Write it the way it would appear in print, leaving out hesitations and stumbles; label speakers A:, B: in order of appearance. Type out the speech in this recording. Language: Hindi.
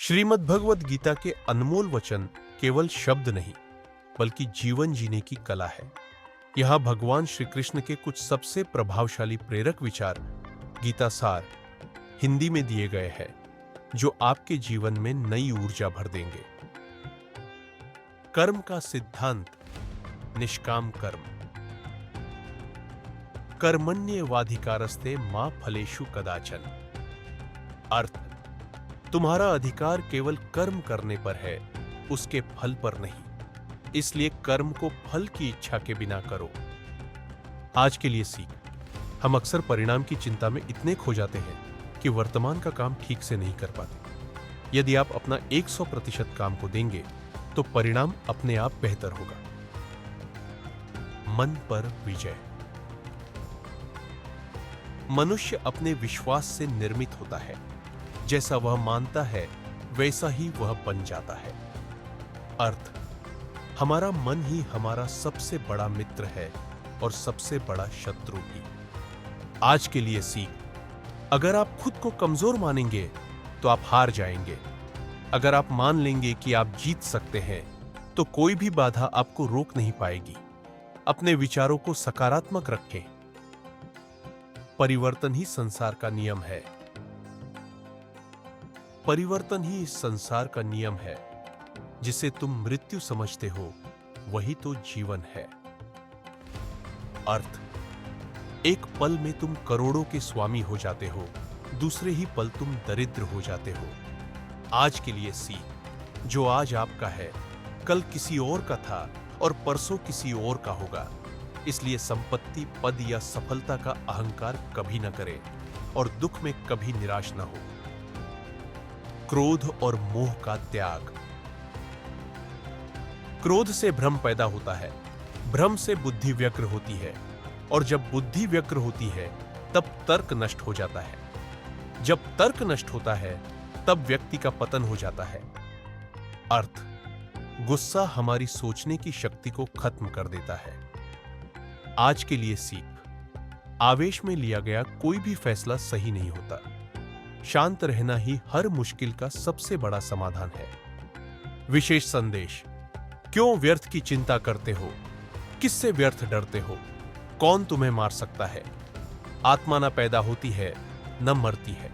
A: श्रीमद् भगवद गीता के अनमोल वचन केवल शब्द नहीं बल्कि जीवन जीने की कला है। यहाँ भगवान श्री कृष्ण के कुछ सबसे प्रभावशाली प्रेरक विचार गीता सार हिंदी में दिए गए हैं, जो आपके जीवन में नई ऊर्जा भर देंगे। कर्म का सिद्धांत, निष्काम कर्म। कर्मण्येवाधिकारस्ते मा फलेषु कदाचन। अर्थ, तुम्हारा अधिकार केवल कर्म करने पर है, उसके फल पर नहीं। इसलिए कर्म को फल की इच्छा के बिना करो। आज के लिए सीख, हम अक्सर परिणाम की चिंता में इतने खो जाते हैं कि वर्तमान का काम ठीक से नहीं कर पाते। यदि आप अपना 100% काम को देंगे तो परिणाम अपने आप बेहतर होगा। मन पर विजय। मनुष्य अपने विश्वास से निर्मित होता है। जैसा वह मानता है वैसा ही वह बन जाता है। अर्थ, हमारा मन ही हमारा सबसे बड़ा मित्र है और सबसे बड़ा शत्रु भी। आज के लिए सीख, अगर आप खुद को कमजोर मानेंगे तो आप हार जाएंगे। अगर आप मान लेंगे कि आप जीत सकते हैं तो कोई भी बाधा आपको रोक नहीं पाएगी। अपने विचारों को सकारात्मक रखें। परिवर्तन ही संसार का नियम है। परिवर्तन ही इस संसार का नियम है। जिसे तुम मृत्यु समझते हो वही तो जीवन है। अर्थ, एक पल में तुम करोड़ों के स्वामी हो जाते हो, दूसरे ही पल तुम दरिद्र हो जाते हो। आज के लिए सीख, जो आज आपका है कल किसी और का था और परसों किसी और का होगा। इसलिए संपत्ति, पद या सफलता का अहंकार कभी न करें और दुख में कभी निराश न हो। क्रोध और मोह का त्याग। क्रोध से भ्रम पैदा होता है, भ्रम से बुद्धि व्यग्र होती है और जब बुद्धि व्यग्र होती है तब तर्क नष्ट हो जाता है। जब तर्क नष्ट होता है तब व्यक्ति का पतन हो जाता है। अर्थ, गुस्सा हमारी सोचने की शक्ति को खत्म कर देता है। आज के लिए सीख, आवेश में लिया गया कोई भी फैसला सही नहीं होता। शांत रहना ही हर मुश्किल का सबसे बड़ा समाधान है। विशेष संदेश, क्यों व्यर्थ की चिंता करते हो? किससे व्यर्थ डरते हो? कौन तुम्हें मार सकता है? आत्मा न पैदा होती है न मरती है।